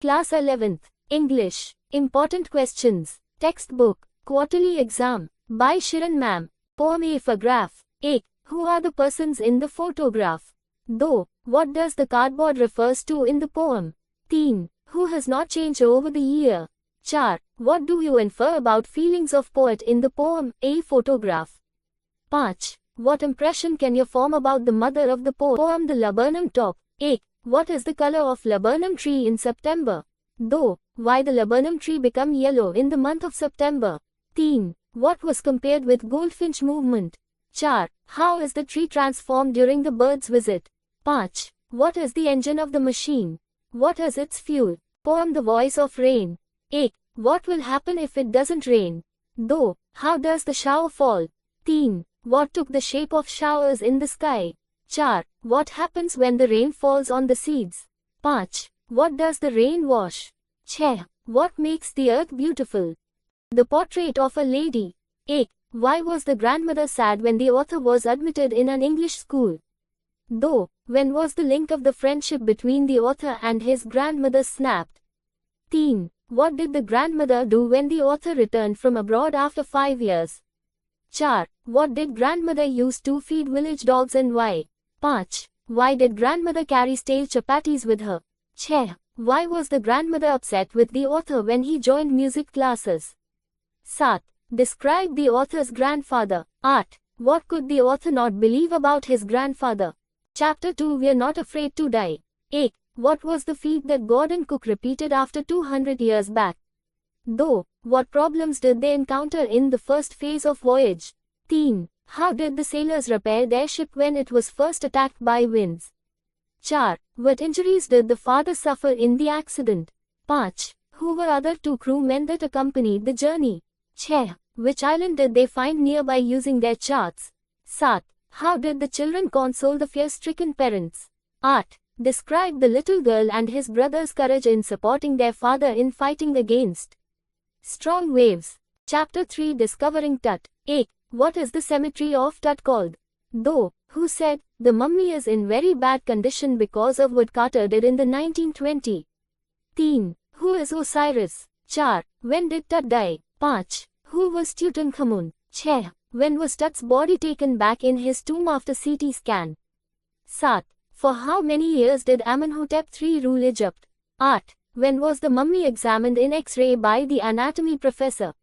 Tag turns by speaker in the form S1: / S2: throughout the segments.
S1: Class 11th, English, Important Questions, Textbook, Quarterly Exam, by Shiran Ma'am. Poem A Photograph. A. Who are the persons in the photograph? 2. What does the cardboard refers to in the poem? 3. Who has not changed over the year? 4. What do you infer about feelings of poet in the poem A Photograph? 5. What impression can you form about the mother of the poem The Laburnum Top? A. What is the color of laburnum tree in September? 2. Why the laburnum tree become yellow in the month of September? 3. What was compared with goldfinch movement? 4. How is the tree transformed during the bird's visit? 5. What is the engine of the machine? What is its fuel? Poem The Voice of Rain. A. What will happen if it doesn't rain? 2. How does the shower fall? 3. What took the shape of showers in the sky? 4. What happens when the rain falls on the seeds? 5. What does the rain wash? 6. What makes the earth beautiful? The Portrait of a Lady. A. Why was the grandmother sad when the author was admitted in an English school? 2. When was the link of the friendship between the author and his grandmother snapped? 3. What did the grandmother do when the author returned from abroad after 5 years? 4. What did grandmother use to feed village dogs and why? 5. Why did grandmother carry stale chapatis with her? 6. Why was the grandmother upset with the author when he joined music classes? 7. Describe the author's grandfather. 8. What could the author not believe about his grandfather? Chapter 2 We're Not Afraid to Die. 8. What was the feat that Gordon Cook repeated after 200 years back? 2. What problems did they encounter in the first phase of voyage? 3. How did the sailors repair their ship when it was first attacked by winds? 4. What injuries did the father suffer in the accident? 5. Who were other 2 crewmen that accompanied the journey? 6. Which island did they find nearby using their charts? 7. How did the children console the fear-stricken parents? 8. Describe the little girl and his brother's courage in supporting their father in fighting against strong waves. Chapter 3 Discovering Tut. A. What is the cemetery of Tut called? 2. Who said, the mummy is in very bad condition because of what Carter did in the 1920? 3. Who is Osiris? 4. When did Tut die? 5. Who was Tutankhamun? 6. When was Tut's body taken back in his tomb after CT scan? 7. For how many years did Amenhotep III rule Egypt? 8. When was the mummy examined in X-ray by the anatomy professor?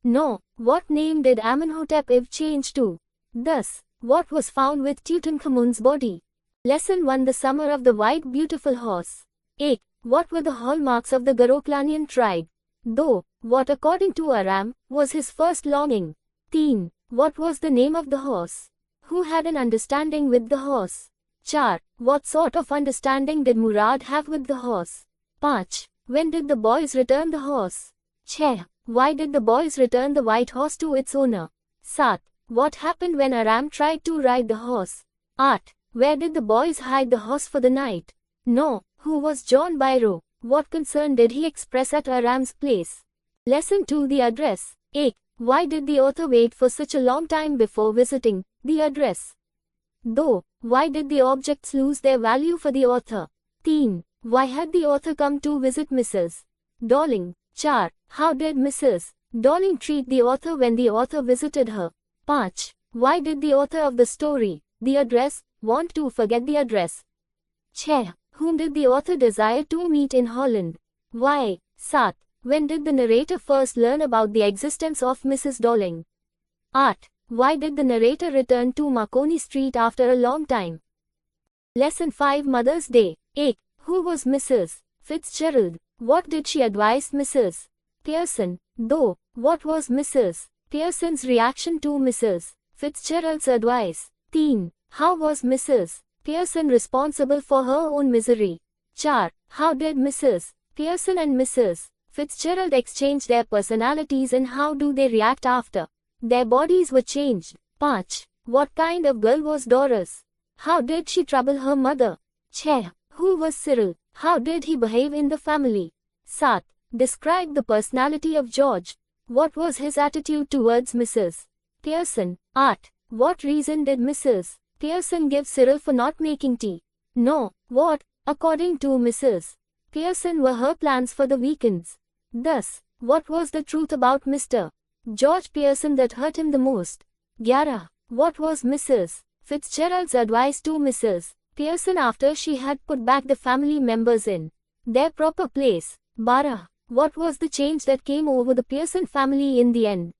S1: No. What name did Amenhotep IV change to? Thus, what was found with Tutankhamun's body? Lesson 1 The Summer of the White Beautiful Horse. A. What were the hallmarks of the Garoklanian tribe? 2. What according to Aram, was his first longing? 3. What was the name of the horse? Who had an understanding with the horse? 4. What sort of understanding did Murad have with the horse? 5. When did the boys return the horse? 6. Why did the boys return the white horse to its owner? 7. What happened when Aram tried to ride the horse? 8. Where did the boys hide the horse for the night? No. Who was John Byro? What concern did he express at Aram's place? Lesson 2 The Address. A. Why did the author wait for such a long time before visiting the address? 2. Why did the objects lose their value for the author? 3. Why had the author come to visit Mrs. Darling? 4. How did Mrs. Darling treat the author when the author visited her? 5. Why did the author of the story, The Address, want to forget the address? 6. Whom did the author desire to meet in Holland? Why? 7. When did the narrator first learn about the existence of Mrs. Darling? 8. Why did the narrator return to Marconi Street after a long time? Lesson 5 Mother's Day. A. Who was Mrs. Fitzgerald? What did she advise Mrs. Pearson? 2. What was Mrs. Pearson's reaction to Mrs. Fitzgerald's advice? 3. How was Mrs. Pearson responsible for her own misery? 4. How did Mrs. Pearson and Mrs. Fitzgerald exchange their personalities and how do they react after their bodies were changed? 5. What kind of girl was Doris? How did she trouble her mother? 6. Who was Cyril? How did he behave in the family? 7. Describe the personality of George. What was his attitude towards Mrs. Pearson? 8. What reason did Mrs. Pearson give Cyril for not making tea? No. What, according to Mrs. Pearson were her plans for the weekends? 10. What was the truth about Mr. George Pearson that hurt him the most? 11. What was Mrs. Fitzgerald's advice to Mrs. Pearson after she had put back the family members in their proper place? 12. What was the change that came over the Pearson family in the end?